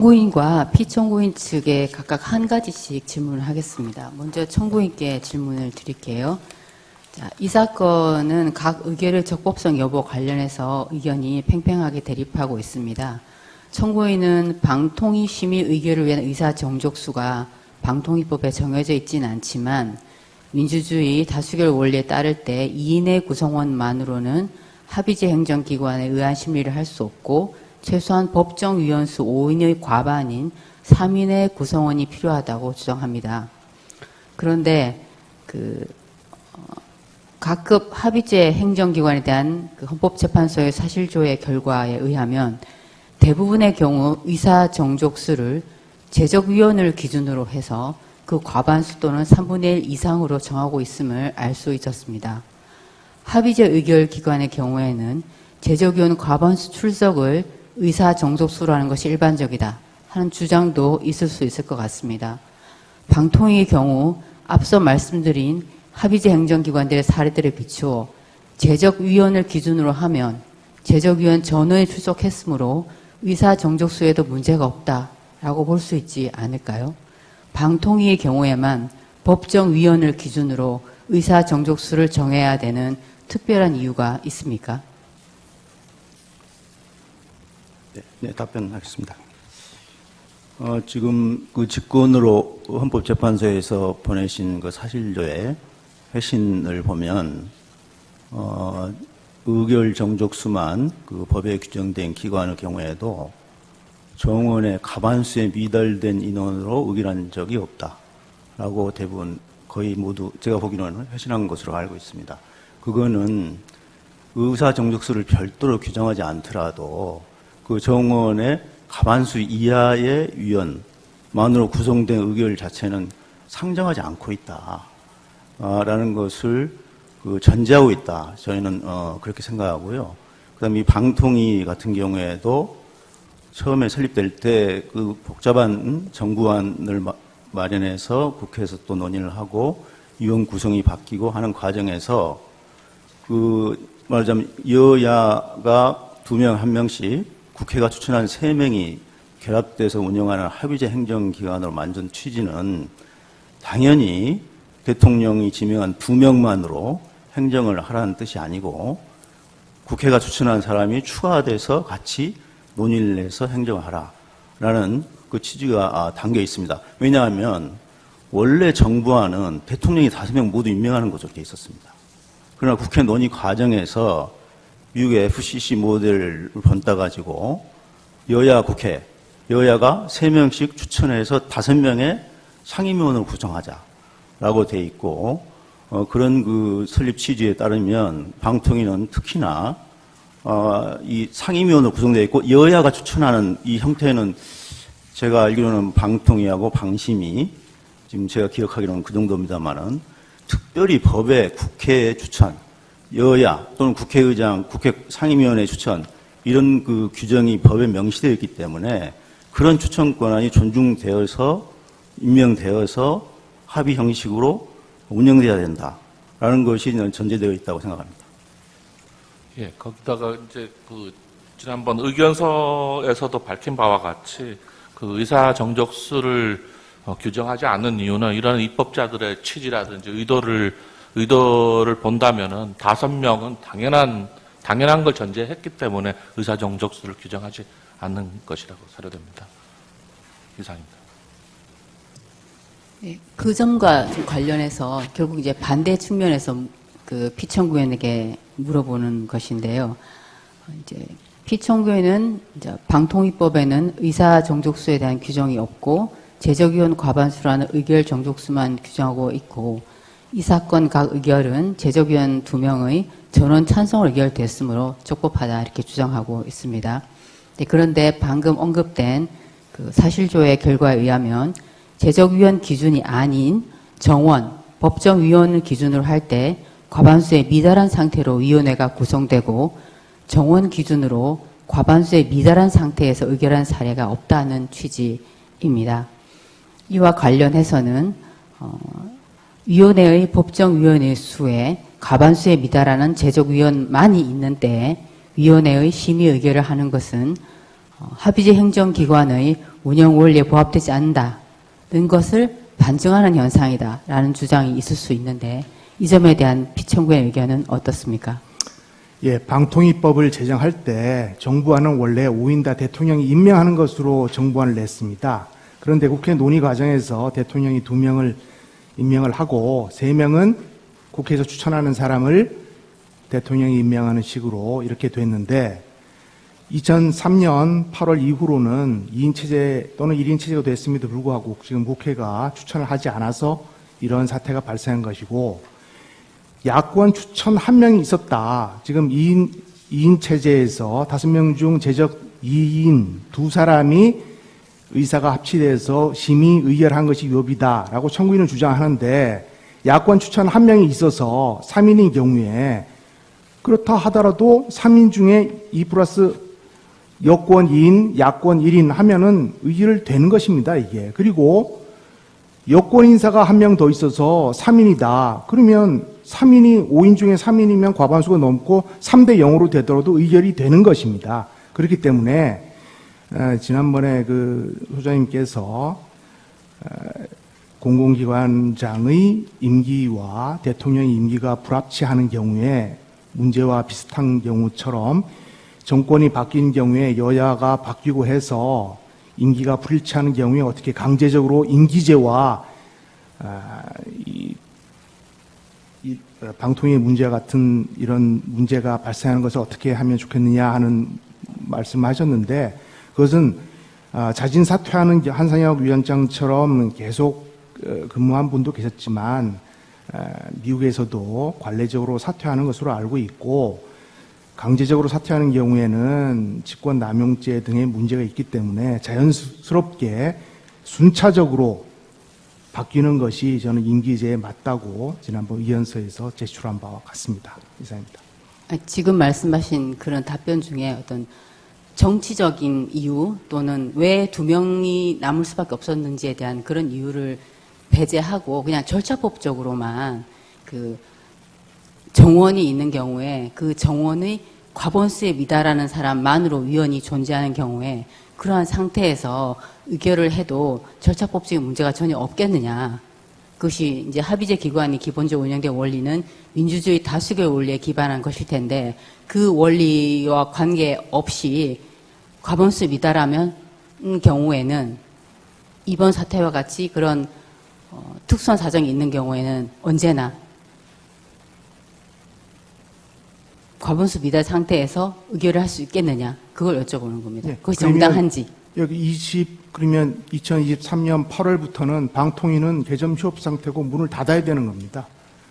청구인과 피청구인 측에 각각 한 가지씩 질문을 하겠습니다. 먼저 청구인께 질문을 드릴게요. 자, 이 사건은 각 의결의 적법성 여부 관련해서 의견이 팽팽하게 대립하고 있습니다. 청구인은 방통위 심의 의결을 위한 의사 정족수가 방통위법에 정해져 있지는 않지만 민주주의 다수결 원리에 따를 때 2인의 구성원만으로는 합의제 행정기관에 의한 심리를 할 수 없고 최소한 법정 위원수 5인의 과반인 3인의 구성원이 필요하다고 주장합니다. 그런데 각급 합의제 행정기관에 대한 헌법재판소의 사실조회 결과에 의하면 대부분의 경우 의사 정족수를 제적위원을 기준으로 해서 그 과반수 또는 3분의 1 이상으로 정하고 있음을 알 수 있었습니다. 합의제 의결기관의 경우에는 제적위원 과반수 출석을 의사 정족수로 하는 것이 일반적이다 하는 주장도 있을 수 있을 것 같습니다. 방통위의 경우 앞서 말씀드린 합의제 행정기관들의 사례들에 비추어 제적위원을 기준으로 하면 제적위원 전원이 출석했으므로 의사 정족수에도 문제가 없다라고 볼 수 있지 않을까요? 방통위의 경우에만 법정위원을 기준으로 의사 정족수를 정해야 되는 특별한 이유가 있습니까? 네, 답변하겠습니다. 지금 그 직권으로 헌법재판소에서 보내신 그 사실조회 회신을 보면, 의결 정족수만 그 법에 규정된 기관의 경우에도 정원의 과반수에 미달된 인원으로 의결한 적이 없다라고 대부분 거의 모두 제가 보기로는 회신한 것으로 알고 있습니다. 그거는 의사 정족수를 별도로 규정하지 않더라도 그 정원의 과반수 이하의 위원만으로 구성된 의결 자체는 상정하지 않고 있다라는 것을 전제하고 있다. 저희는 그렇게 생각하고요. 그다음에 이 방통위 같은 경우에도 처음에 설립될 때 그 복잡한 정부안을 마련해서 국회에서 또 논의를 하고 위원 구성이 바뀌고 하는 과정에서 말하자면 여야가 2명, 1명씩 국회가 추천한 3명이 결합돼서 운영하는 합의제 행정기관으로 만든 취지는 당연히 대통령이 지명한 2명만으로 행정을 하라는 뜻이 아니고 국회가 추천한 사람이 추가돼서 같이 논의를 해서 행정을 하라라는 그 취지가 담겨 있습니다. 왜냐하면 원래 정부안은 대통령이 5명 모두 임명하는 것으로 되어 있었습니다. 그러나 국회 논의 과정에서 미국의 FCC 모델을 본따가지고 여야가 3명씩 추천해서 5명의 상임위원을 구성하자라고 돼 있고, 그런 그 설립 취지에 따르면 방통위는 특히나 이 상임위원으로 구성되어 있고 여야가 추천하는 이 형태는 제가 알기로는 방통위하고 방심이 지금 제가 기억하기로는 그 정도입니다만은 특별히 법에 국회의 추천, 여야 또는 국회의장, 국회 상임위원회 추천 이런 그 규정이 법에 명시되어 있기 때문에 그런 추천 권한이 존중되어서 임명되어서 합의 형식으로 운영돼야 된다라는 것이 전제되어 있다고 생각합니다. 예, 거기다가 이제 지난번 의견서에서도 밝힌 바와 같이 그 의사 정족수를 규정하지 않는 이유는 이런 입법자들의 취지라든지 의도를 본다면은 5명은 당연한 걸 전제했기 때문에 의사 정족수를 규정하지 않는 것이라고 사료됩니다. 이상입니다. 네, 그 점과 관련해서 결국 이제 반대 측면에서 그 피청구인에게 물어보는 것인데요. 이제 피청구인은 이제 방통위법에는 의사 정족수에 대한 규정이 없고 제적위원 과반수라는 의결 정족수만 규정하고 있고 이 사건 각 의결은 제적위원 2명의 전원 찬성으로 의결됐으므로 적법하다 이렇게 주장하고 있습니다. 네, 그런데 방금 언급된 그 사실조회 결과에 의하면 제적위원 기준이 아닌 정원, 법정위원을 기준으로 할 때 과반수에 미달한 상태로 위원회가 구성되고 정원 기준으로 과반수에 미달한 상태에서 의결한 사례가 없다는 취지입니다. 이와 관련해서는 위원회의 법정위원회 수에 과반수에 미달하는 제적위원만이 있는 때에 위원회의 심의 의결을 하는 것은 합의제 행정기관의 운영 원리에 부합되지 않는다는 것을 반증하는 현상이다라는 주장이 있을 수 있는데 이 점에 대한 피청구의 의견은 어떻습니까? 예, 방통위법을 제정할 때 정부안은 원래 5인 다 대통령이 임명하는 것으로 정부안을 냈습니다. 그런데 국회 논의 과정에서 대통령이 2명을 임명을 하고 3명은 국회에서 추천하는 사람을 대통령이 임명하는 식으로 이렇게 됐는데 2003년 8월 이후로는 2인 체제 또는 1인 체제가 됐음에도 불구하고 지금 국회가 추천을 하지 않아서 이런 사태가 발생한 것이고 야권 추천 1명이 있었다. 지금 2인 체제에서 5명 중 제적 2인 2사람이 의사가 합치돼서 심의 의결한 것이 위법이다라고 청구인은 주장하는데 야권 추천 1명이 있어서 3인인 경우에 그렇다 하더라도 3인 중에 2 플러스 여권 2인, 야권 1인 하면은 의결되는 것입니다, 이게. 그리고 여권 인사가 1명 더 있어서 3인이다. 그러면 3인이 5인 중에 3인이면 과반수가 넘고 3대 0으로 되더라도 의결이 되는 것입니다. 그렇기 때문에 지난번에 그 소장님께서 공공기관장의 임기와 대통령의 임기가 불합치하는 경우에 문제와 비슷한 경우처럼 정권이 바뀐 경우에 여야가 바뀌고 해서 임기가 불일치하는 경우에 어떻게 강제적으로 임기제와 방통위 문제와 같은 이런 문제가 발생하는 것을 어떻게 하면 좋겠느냐 하는 말씀하셨는데 그것은 자진 사퇴하는 한상혁 위원장처럼 계속 근무한 분도 계셨지만 미국에서도 관례적으로 사퇴하는 것으로 알고 있고 강제적으로 사퇴하는 경우에는 직권남용죄 등의 문제가 있기 때문에 자연스럽게 순차적으로 바뀌는 것이 저는 임기제에 맞다고 지난번 의견서에서 제출한 바와 같습니다. 이상입니다. 지금 말씀하신 그런 답변 중에 어떤 정치적인 이유 또는 왜 2명이 남을 수밖에 없었는지에 대한 그런 이유를 배제하고 그냥 절차법적으로만 그 정원이 있는 경우에 그 정원의 과본수에 미달하는 사람만으로 위원이 존재하는 경우에 그러한 상태에서 의결을 해도 절차법적인 문제가 전혀 없겠느냐. 그것이 이제 합의제 기관이 기본적으로 운영된 원리는 민주주의 다수결 원리에 기반한 것일 텐데 그 원리와 관계없이 과본수에 미달하면 경우에는 이번 사태와 같이 그런 특수한 사정이 있는 경우에는 언제나 과본수 미달 상태에서 의결을 할 수 있겠느냐 그걸 여쭤보는 겁니다. 네, 그것이 정당한지. 여기 그러면 2023년 8월부터는 방통위는 개점 휴업 상태고 문을 닫아야 되는 겁니다.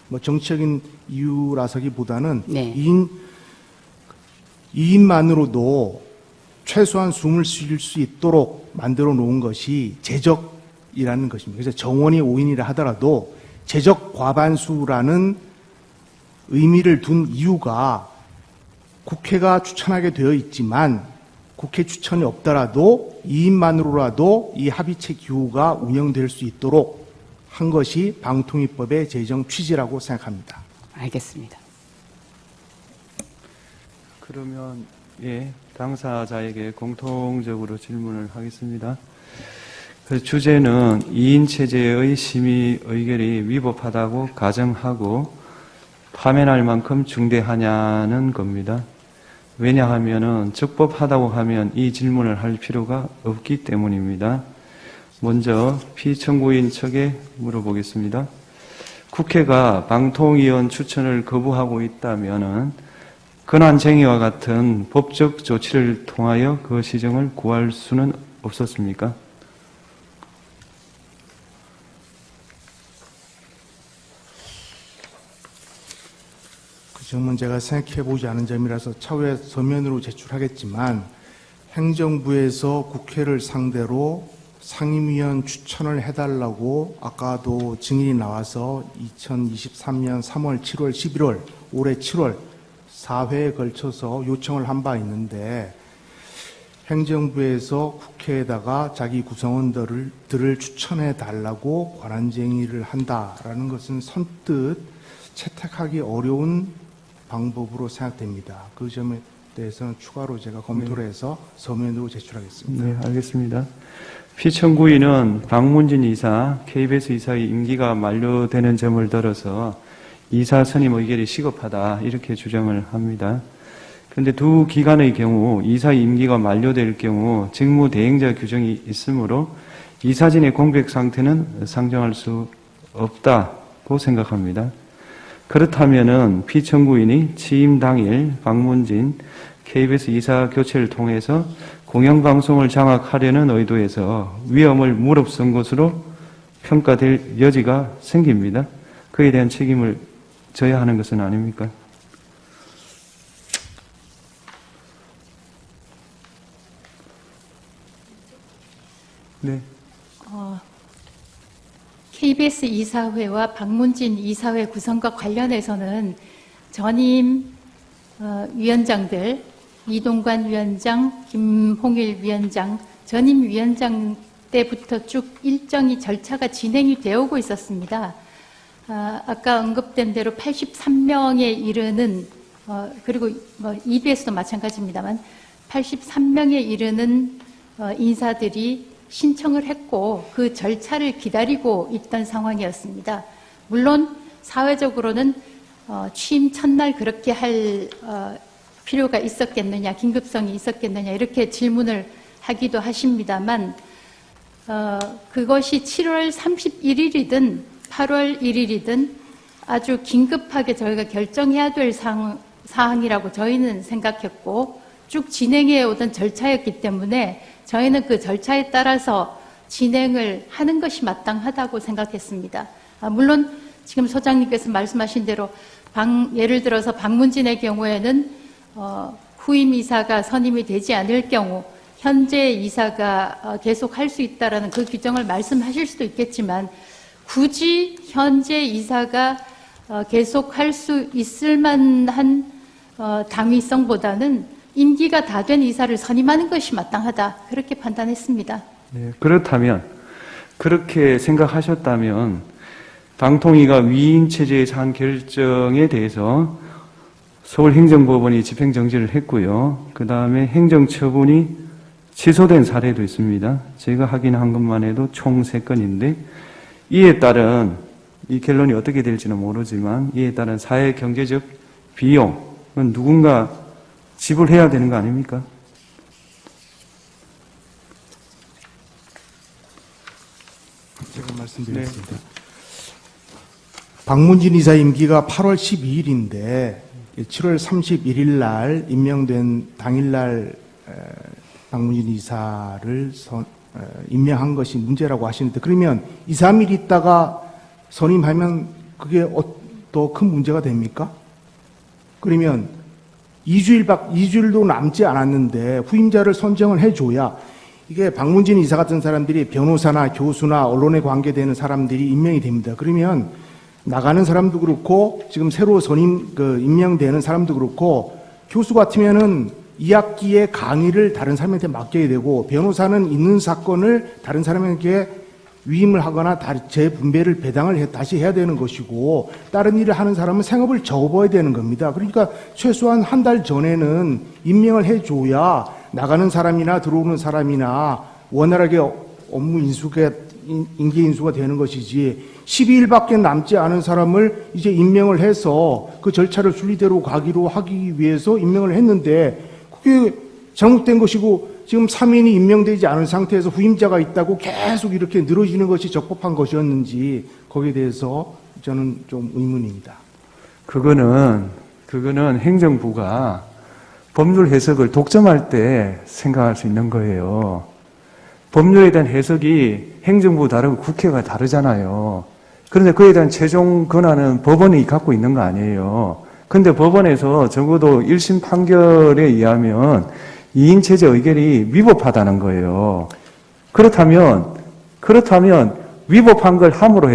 뭐 정치적인 이유라서기보다는 네. 2인만으로도 최소한 숨을 쉴 수 있도록 만들어 놓은 것이 제적이라는 것입니다. 그래서 정원이 5인이라 하더라도 제적 과반수라는 의미를 둔 이유가 국회가 추천하게 되어 있지만 국회 추천이 없더라도 2인만으로라도 이 합의체 기구가 운영될 수 있도록 한 것이 방통위법의 제정 취지라고 생각합니다. 알겠습니다. 그러면 당사자에게 공통적으로 질문을 하겠습니다. 그 주제는 2인 체제의 심의 의결이 위법하다고 가정하고 파면할 만큼 중대하냐는 겁니다. 왜냐하면은 적법하다고 하면 이 질문을 할 필요가 없기 때문입니다. 먼저 피청구인 측에 물어보겠습니다. 국회가 방통위원 추천을 거부하고 있다면은 권한쟁의와 같은 법적 조치를 통하여 그 시정을 구할 수는 없었습니까? 그 점은 제가 생각해보지 않은 점이라서 차후에 서면으로 제출하겠지만 행정부에서 국회를 상대로 상임위원 추천을 해달라고 아까도 증인이 나와서 2023년 3월, 7월, 11월, 올해 7월 4회에 걸쳐서 요청을 한 바 있는데 행정부에서 국회에다가 자기 구성원들을 추천해 달라고 권한쟁의를 한다라는 것은 선뜻 채택하기 어려운 방법으로 생각됩니다. 그 점에 대해서는 추가로 제가 검토를 해서 서면으로 제출하겠습니다. 네, 알겠습니다. 피청구인은 박문진 이사, KBS 이사의 임기가 만료되는 점을 들어서 이사 선임 의결이 시급하다 이렇게 주장을 합니다. 그런데 두 기관의 경우 이사의 임기가 만료될 경우 직무대행자 규정이 있으므로 이사진의 공백 상태는 상정할 수 없다고 생각합니다. 그렇다면은 피청구인이 취임 당일 박문진 KBS 이사 교체를 통해서 공영방송을 장악하려는 의도에서 위험을 무릅쓴 것으로 평가될 여지가 생깁니다. 그에 대한 책임을 져야 하는 것은 아닙니까? 네. KBS 이사회와 박문진 이사회 구성과 관련해서는 전임 위원장들, 이동관 위원장, 김홍일 위원장, 전임 위원장 때부터 쭉 일정이 절차가 진행이 되어 오고 있었습니다. 아까 언급된 대로 83명에 이르는, 그리고 EBS도 마찬가지입니다만 83명에 이르는 인사들이 신청을 했고 그 절차를 기다리고 있던 상황이었습니다. 물론 사회적으로는 취임 첫날 그렇게 할 필요가 있었겠느냐, 긴급성이 있었겠느냐 이렇게 질문을 하기도 하십니다만 그것이 7월 31일이든 8월 1일이든 아주 긴급하게 저희가 결정해야 될 사항이라고 저희는 생각했고 쭉 진행해 오던 절차였기 때문에 저희는 그 절차에 따라서 진행을 하는 것이 마땅하다고 생각했습니다. 물론 지금 소장님께서 말씀하신 대로 예를 들어서 박문진의 경우에는 후임 이사가 선임이 되지 않을 경우 현재 이사가 계속 할 수 있다라는 그 규정을 말씀하실 수도 있겠지만 굳이 현재 이사가 계속 할 수 있을 만한 당위성보다는 임기가 다 된 이사를 선임하는 것이 마땅하다 그렇게 판단했습니다. 네, 그렇다면 그렇게 생각하셨다면 방통위가 위임 체제에서 한 결정에 대해서 서울행정법원이 집행정지를 했고요. 그 다음에 행정처분이 취소된 사례도 있습니다. 제가 확인한 것만 해도 총 3건인데 이에 따른 이 결론이 어떻게 될지는 모르지만 이에 따른 사회 경제적 비용은 누군가 지불해야 되는 거 아닙니까? 제가 말씀드리겠습니다. 박문진 이사 임기가 8월 12일인데 7월 31일 날 임명된 당일날 박문진 이사를 임명한 것이 문제라고 하시는데 그러면 2, 3일 있다가 선임하면 그게 더 큰 문제가 됩니까? 그러면 2주일도 남지 않았는데 후임자를 선정을 해줘야 이게 박문진 이사 같은 사람들이 변호사나 교수나 언론에 관계되는 사람들이 임명이 됩니다. 그러면 나가는 사람도 그렇고 지금 새로 임명되는 사람도 그렇고 교수 같으면은 2학기에 강의를 다른 사람한테 맡겨야 되고 변호사는 있는 사건을 다른 사람에게 위임을 하거나 재분배를 배당을 다시 해야 되는 것이고 다른 일을 하는 사람은 생업을 접어야 되는 겁니다. 그러니까 최소한 한 달 전에는 임명을 해줘야 나가는 사람이나 들어오는 사람이나 원활하게 업무 인계 인수가 되는 것이지 12일밖에 남지 않은 사람을 이제 임명을 해서 그 절차를 순리대로 가기로 하기 위해서 임명을 했는데 그게 잘못된 것이고 지금 3인이 임명되지 않은 상태에서 후임자가 있다고 계속 이렇게 늘어지는 것이 적법한 것이었는지 거기에 대해서 저는 좀 의문입니다. 그거는 행정부가 법률 해석을 독점할 때 생각할 수 있는 거예요. 법률에 대한 해석이 행정부 다르고 국회가 다르잖아요. 그런데 그에 대한 최종 권한은 법원이 갖고 있는 거 아니에요. 그런데 법원에서 적어도 1심 판결에 의하면 2인 체제 의결이 위법하다는 거예요. 그렇다면 위법한 걸 함으로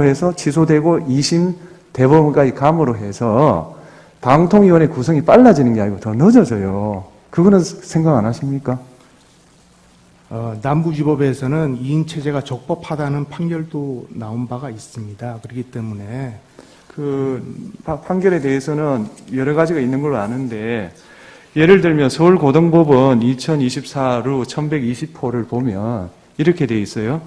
해서 취소되고 2심 대법원까지 감으로 해서 방통위원회 구성이 빨라지는 게 아니고 더 늦어져요. 그거는 생각 안 하십니까? 남부지법에서는 2인 체제가 적법하다는 판결도 나온 바가 있습니다. 그렇기 때문에 판결에 대해서는 여러 가지가 있는 걸로 아는데, 예를 들면 서울고등법원 2024루 1120호를 보면 이렇게 돼 있어요.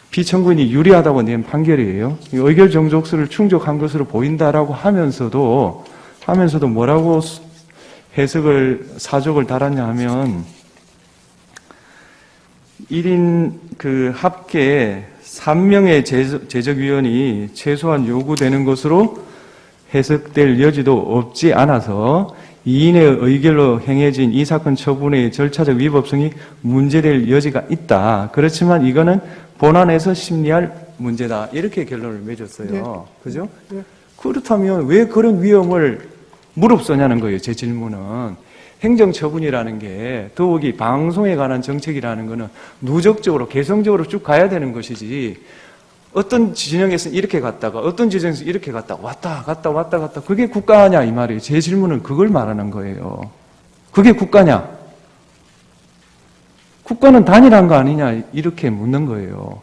피청구인이 유리하다고 낸 판결이에요. 의결 정족수를 충족한 것으로 보인다라고 하면서도 뭐라고 사족을 달았냐 하면 1인 합계 3명의 제적위원이 최소한 요구되는 것으로 해석될 여지도 없지 않아서 2인의 의결로 행해진 이 사건 처분의 절차적 위법성이 문제될 여지가 있다. 그렇지만 이거는 본안에서 심리할 문제다. 이렇게 결론을 맺었어요. 네. 그죠? 네. 그렇다면 왜 그런 위험을 무릅쓰냐는 거예요. 제 질문은. 행정처분이라는 게 더욱이 방송에 관한 정책이라는 거는 누적적으로 개성적으로 쭉 가야 되는 것이지, 어떤 진영에서 이렇게 갔다가 어떤 지정에서 이렇게 갔다가 왔다 갔다 그게 국가냐 이 말이에요. 제 질문은 그걸 말하는 거예요. 그게 국가냐? 국가는 단일한 거 아니냐 이렇게 묻는 거예요.